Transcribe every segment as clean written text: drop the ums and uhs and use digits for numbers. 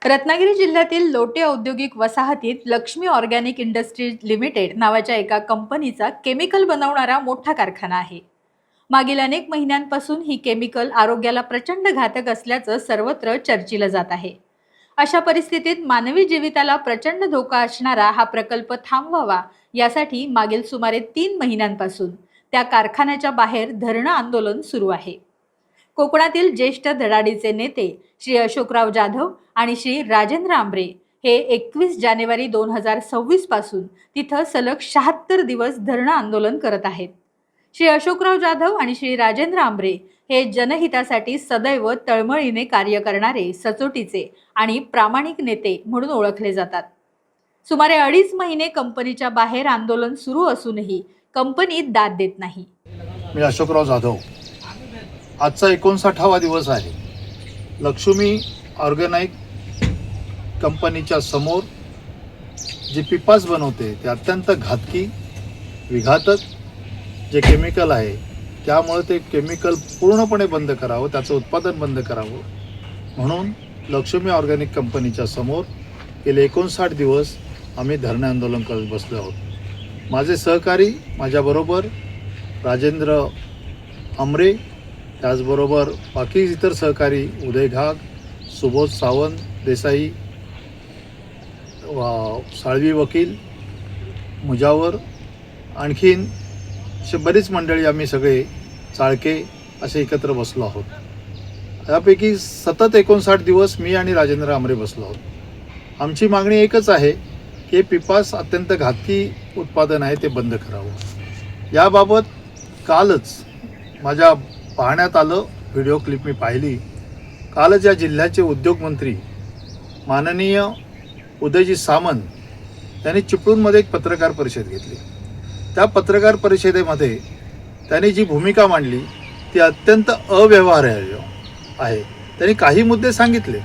रत्नागिरी जिल्ह्यातील लोटे औद्योगिक वसाहतीत लक्ष्मी ऑर्गॅनिक इंडस्ट्रीज लिमिटेड नावाच्या एका कंपनीचा केमिकल बनवणारा मोठा कारखाना आहे। मागील अनेक महिन्यांपासून ही केमिकल आरोग्याला प्रचंड घातक असल्याचं सर्वत्र चर्चिलं जात आहे। अशा परिस्थितीत मानवी जीविताला प्रचंड धोका असणारा हा प्रकल्प थांबवावा यासाठी मागील सुमारे 3 महिन्यांपासून त्या कारखान्याच्या बाहेर धरणं आंदोलन सुरू आहे। कोकणातील ज्येष्ठ धडाडीचे नेते श्री अशोकराव जाधव आणि श्री राजेंद्र आंबरे हे 21 जानेवारी 2026 पासून तिथं सलग 76 दिवस धरणं आंदोलन करत आहेत। श्री अशोकराव जाधव आणि श्री राजेंद्र आंबरे हे जनहितासाठी सदैव तळमळीने कार्य करणारे सचोटीचे आणि प्रामाणिक नेते म्हणून ओळखले जातात। सुमारे 2.5 महिने कंपनीच्या बाहेर आंदोलन सुरू असूनही कंपनी दाद देत नाही। मी अशोकराव जाधव। आजचा 59वा दिवस आहे। लक्ष्मी ऑर्गॅनिक कंपनीच्या समोर जे पिपास बनवते ते अत्यंत घातकी विघातक जे केमिकल आहे, त्यामुळे ते केमिकल पूर्णपणे बंद करावं, त्याचं उत्पादन बंद करावं म्हणून लक्ष्मी ऑर्गॅनिक कंपनीच्या समोर गेले 59 दिवस आम्ही धरणे आंदोलन करत बसलो आहोत। माझे सहकारी माझ्याबरोबर राजेंद्र आंबरे, त्याचबरोबर बाकी इतर सहकारी उदय घाग, सुबोध सावंत देसाई, साळवी वकील, मुजावर, आणखीन अशी बरीच मंडळी आम्ही सगळे चाळके असे एकत्र बसलो आहोत। यापैकी सतत 59 दिवस मी आणि राजेंद्र आंबरे बसलो आहोत। आमची मागणी एकच आहे की पिपास अत्यंत घातकी उत्पादन आहे, ते बंद करावं। याबाबत कालच माझ्या पाहण्यात आलं, व्हिडिओ क्लिप मी पाहिली। कालच या जिल्ह्याचे उद्योगमंत्री माननीय उदयजी सामंत यांनी चिपळूणमध्ये एक पत्रकार परिषद घेतली। त्या पत्रकार परिषदेमध्ये त्यांनी जी भूमिका मांडली ती अत्यंत अव्यवहार्य आहे। त्यांनी काही मुद्दे सांगितले,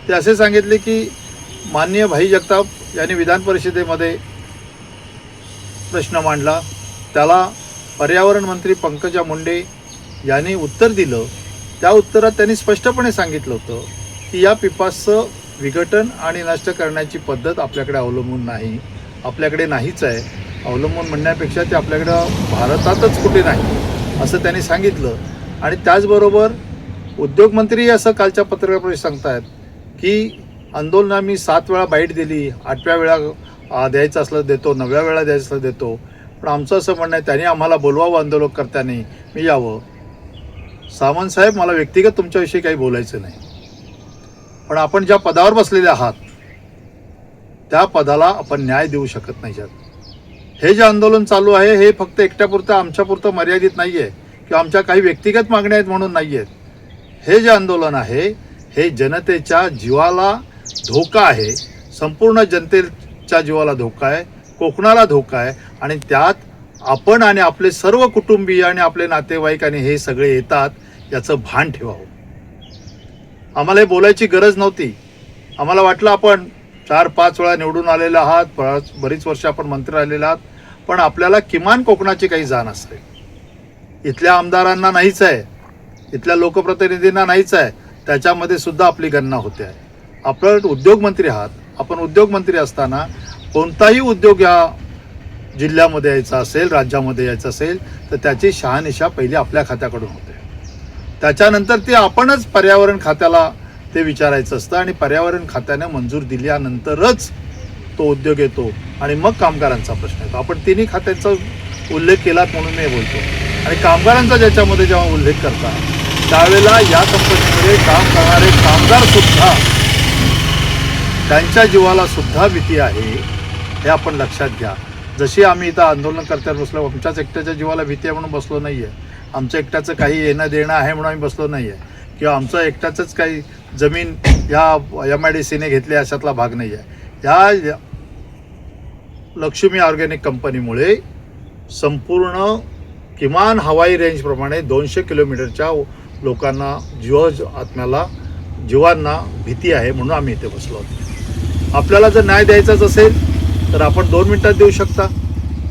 ते असे सांगितले की माननीय भाई जगताप यांनी विधान परिषदेमध्ये प्रश्न मांडला, त्याला पर्यावरण मंत्री पंकजा मुंडे यांनी उत्तर दिलं। त्या उत्तरात त्यांनी स्पष्टपणे सांगितलं होतं की या पिपासचं विघटन आणि नष्ट करण्याची पद्धत आपल्याकडे अवलंबून नाही, आपल्याकडे नाहीच आहे। अवलंबून म्हणण्यापेक्षा ते आपल्याकडं भारतातच कुठे नाही असं त्यांनी सांगितलं। आणि त्याचबरोबर उद्योगमंत्री असं कालच्या पत्रकार परिषदेत सांगतायत की आंदोलना मी 7 वेळा बाईट दिली, 8व्या वेळा द्यायचं असलं देतो, 9व्या वेळा द्यायचं असलं देतो, पण आमचं असं म्हणणं आहे त्यांनी आम्हाला बोलवावं आंदोलनकर्त्यांनी, मी यावं। सामंत साहेब, मला व्यक्तिगत तुमच्याविषयी काही बोलायचं नाही, पण आपण ज्या पदावर बसलेले आहात त्या पदाला आपण न्याय देऊ शकत नाही। हे जे आंदोलन चालू आहे हे फक्त एकट्यापुरतं आमच्यापुरतं मर्यादित नाही आहे किंवा आमच्या काही व्यक्तिगत मागण्या आहेत म्हणून नाही आहेत। हे जे आंदोलन आहे हे जनतेच्या जीवाला धोका आहे, संपूर्ण जनतेच्या जीवाला धोका आहे, कोकणाला धोका आहे। आणि त्यात आपण आणि आपले सर्व कुटुंबीय आणि आपले नातेवाईक आणि हे सगळे येतात, याचं भान ठेवावं। आम्हाला हे बोलायची गरज नव्हती। आम्हाला वाटलं आपण 4-5 वेळा निवडून आलेले आहात, बरीच वर्ष आपण मंत्री राहिलेले आहात, पण आपल्याला किमान कोकणाची काही जाण असेल। इथल्या आमदारांना नाहीच आहे, इथल्या लोकप्रतिनिधींना नाहीच आहे, त्याच्यामध्ये सुद्धा आपली गणना होते आहे। आपण उद्योगमंत्री आहात, आपण उद्योगमंत्री असताना कोणताही उद्योग या जिल्ह्यामध्ये यायचा असेल, राज्यामध्ये यायचं असेल तर त्याची शहानिशा पहिली आपल्या खात्याकडून होते। त्याच्यानंतर ते आपणच पर्यावरण खात्याला ते विचारायचं असतं आणि पर्यावरण खात्याने मंजूर दिल्यानंतरच तो उद्योग येतो आणि मग कामगारांचा प्रश्न येतो। आपण तिन्ही खात्यांचा उल्लेख केलात म्हणून मी बोलतो। आणि कामगारांचा ज्याच्यामध्ये जेव्हा उल्लेख करता त्यावेळेला या कंपनीमध्ये काम करणारे कामगार सुद्धा, त्यांच्या जीवाला सुद्धा भीती आहे, हे आपण लक्षात घ्या। जशी आम्ही इथं आंदोलनकर्त्यावर बसलो, आमच्याच एकट्याच्या जीवाला भीती आहे म्हणून बसलो नाही आहे, आमच्या एकट्याचं काही येणं देणं आहे म्हणून आम्ही बसलो नाही आहे, किंवा आमचं एकट्याचंच काही जमीन या MIDCने घेतली अशातला भाग नाही आहे। या लक्ष्मी ऑर्गॅनिक कंपनीमुळे संपूर्ण किमान हवाई रेंजप्रमाणे 200 किलोमीटरच्या लोकांना जीवांना भीती आहे म्हणून आम्ही इथे बसलो आहोत। आपल्याला जर न्याय द्यायचाच असेल तर आपण 2 मिनिटात देऊ शकता।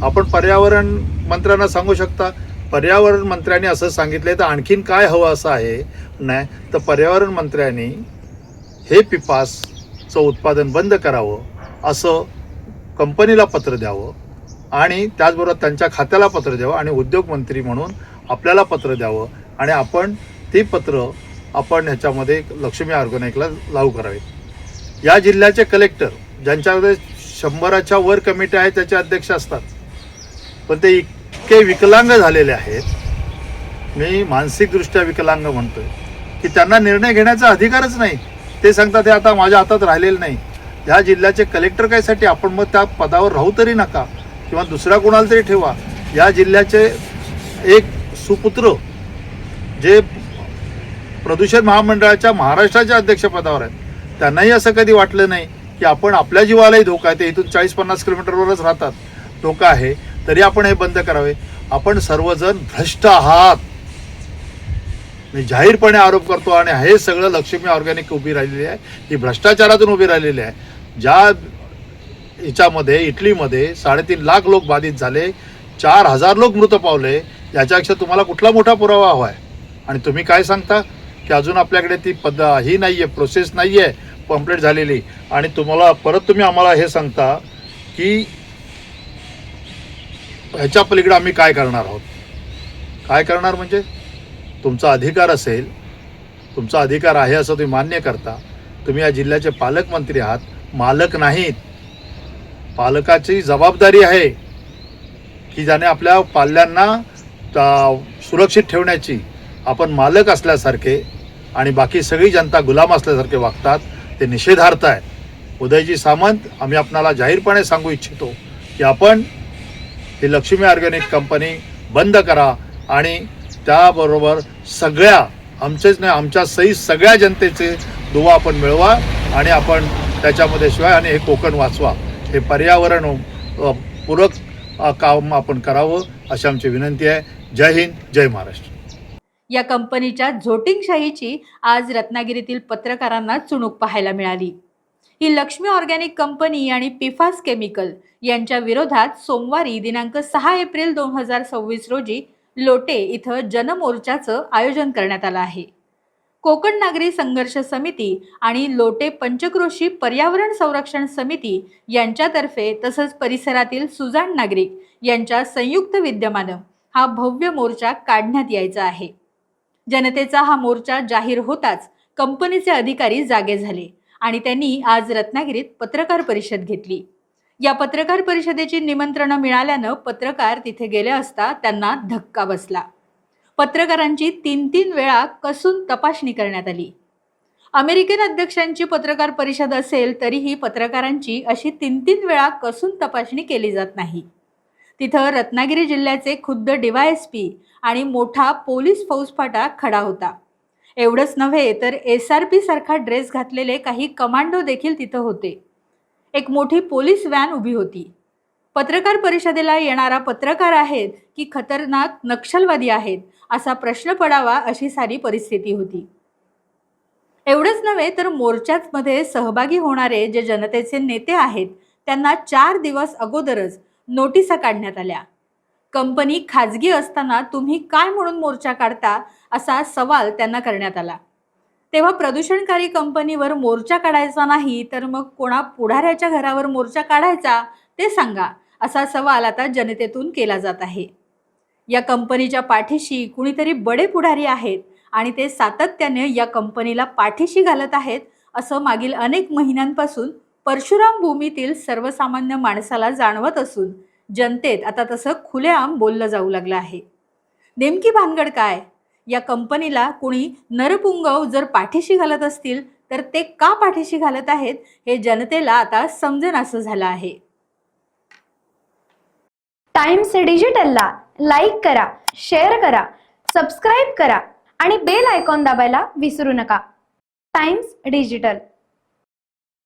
आपण पर्यावरण मंत्र्यांना सांगू शकता, पर्यावरण मंत्र्यांनी असं सांगितलं तर आणखीन काय हवं असं आहे, नाही तर पर्यावरण मंत्र्यांनी हे पिपास चं उत्पादन बंद करावं असं कंपनीला पत्र द्यावं आणि त्याचबरोबर त्यांच्या खात्याला पत्र द्यावं आणि उद्योगमंत्री म्हणून आपल्याला पत्र द्यावं आणि आपण ते पत्र आपण ह्याच्यामध्ये लक्ष्मी ऑर्गॅनिकला लागू करावेत. या जिल्ह्याचे कलेक्टर ज्यांच्याकडे 100च्या वर कमिटी आहे त्याचे अध्यक्ष असतात, पण ते इतके विकलांग झालेले आहेत, मी मानसिकदृष्ट्या विकलांग म्हणतोय, की त्यांना निर्णय घेण्याचा अधिकारच नाही. ते सांगतात हे आता माझ्या हातात राहिलेलं नाही. ह्या जिल्ह्याचे कलेक्टर कायसाठी? आपण मग त्या पदावर राहू तरी नका किंवा दुसऱ्या कोणाला तरी ठेवा. या जिल्ह्याचे एक सुपुत्र जे प्रदूषण महामंडळाच्या महाराष्ट्राच्या अध्यक्षपदावर आहेत, त्यांनाही असं कधी वाटलं नाही की आपण आपल्या जीवालाही धोका आहे, ते इथून 40-50 किलोमीटरवरच राहतात, धोका आहे, तरी आपण हे बंद करावे. आपण सर्वजण भ्रष्ट आहात, मी जाहीरपणे आरोप करतो. आणि हे सगळं लक्ष्मी ऑर्गॅनिक उभी राहिलेली आहे, ही भ्रष्टाचारातून उभी राहिलेली आहे. ज्या ह्याच्यामध्ये इटलीमध्ये 3.5 लाख लोक बाधित झाले, 4,000 लोक मृत पावले, याच्यापेक्षा तुम्हाला कुठला मोठा पुरावा हवा आहे? आणि तुम्ही काय सांगता की अजून आपल्याकडे ती ही नाही आहे, प्रोसेस नाही आहे कंप्लीट झालेली, आणि तुम्ही आम्हाला हे सांगता की ह्याच्या पलीकडे आम्ही काय करणार आहोत? काय करणार म्हणजे तुमचा अधिकार असेल, तुमचा अधिकार आहे असं तुम्ही मान्य करता. तुम्ही या जिल्ह्याचे पालकमंत्री आहात, मालक नाहीत. पालकाची जबाबदारी आहे की ज्याने आपल्या पाल्यांना सुरक्षित ठेवण्याची. आपण मालक असल्यासारखे आणि बाकी सगळी जनता गुलाम असल्यासारखे वागतात, ते निषेधार्थ आहे. उदयजी सामंत, आम्ही आपणाला जाहीरपणे सांगू इच्छितो की आपण ही लक्ष्मी ऑर्गॅनिक कंपनी बंद करा आणि त्याबरोबर सगळ्या आमचेच नाही आमच्या सहित सगळ्या जनतेचे दुवा आपण मिळवा आणि आपण त्याच्यामध्ये शिवाय आणि हे कोकण वाचवा, हे पर्यावरण पूरक काम आपण करावं अशी आमची विनंती आहे. जय हिंद, जय महाराष्ट्र. या कंपनीच्या झोटिंगशाहीची आज रत्नागिरीतील पत्रकारांना चुणूक पाहायला मिळाली. ही लक्ष्मी ऑर्गॅनिक कंपनी आणि पिफास केमिकल यांच्या विरोधात सोमवारी दिनांक 6 एप्रिल 2026 रोजी लोटे इथं जनमोर्चाचं आयोजन करण्यात आलं आहे. कोकण नागरी संघर्ष समिती आणि लोटे पंचक्रोशी पर्यावरण संरक्षण समिती यांच्यातर्फे तसंच परिसरातील सुजाण नागरिक यांच्या संयुक्त विद्यमानं हा भव्य मोर्चा काढण्यात यायचा आहे. जनतेचा हा मोर्चा जाहीर होताच कंपनीचे अधिकारी जागे झाले आणि त्यांनी आज रत्नागिरीत पत्रकार परिषद घेतली. या पत्रकार परिषदेची निमंत्रणं मिळाल्यानं पत्रकार तिथे गेले असता त्यांना धक्का बसला. पत्रकारांची 3 वेळा कसून तपासणी करण्यात आली. अमेरिकन अध्यक्षांची पत्रकार परिषद असेल तरीही पत्रकारांची अशी 3 वेळा कसून तपासणी केली जात नाही. तिथं रत्नागिरी जिल्ह्याचे खुद्द DYSP आणि मोठा पोलीस फौजफाटा खडा होता. एवढंच नव्हे तर SRP सारखा ड्रेस घातलेले काही कमांडो देखील तिथं होते. एक मोठी पोलीस व्हॅन उभी होती. पत्रकार परिषदेला येणारा पत्रकार आहेत की खतरनाक नक्षलवादी आहेत असा प्रश्न पडावा अशी सारी परिस्थिती होती. एवढंच नव्हे तर मोर्चामध्ये सहभागी होणारे जे जनतेचे नेते आहेत त्यांना 4 दिवस अगोदरच नोटिसा काढण्यात आल्या. कंपनी खाजगी असताना तुम्ही काय म्हणून मोर्चा काढता असा सवाल त्यांना करण्यात आला. तेव्हा प्रदूषणकारी कंपनीवर मोर्चा काढायचा नाही तर मग कोणा पुढाऱ्याच्या घरावर मोर्चा काढायचा ते सांगा असा सवाल आता जनतेतून केला जात आहे. या कंपनीच्या पाठीशी कुणीतरी बडे पुढारी आहेत आणि ते सातत्याने या कंपनीला पाठीशी घालत आहेत असं मागील अनेक महिन्यांपासून परशुराम भूमीतील सर्वसामान्य माणसाला जाणवत असून जनतेत आता तसं खुलेआम बोललं जाऊ लागलं आहे. नेमकी भानगड काय? या कंपनीला कुणी नरपुंगव जर पाठीशी घालत असतील तर ते का पाठीशी घालत आहेत हे जनतेला आता समजेनासं झालं आहे. टाइम्स डिजिटलला लाईक करा, शेअर करा, सबस्क्राईब करा आणि बेल आयकॉन दाबायला विसरू नका. Times digital.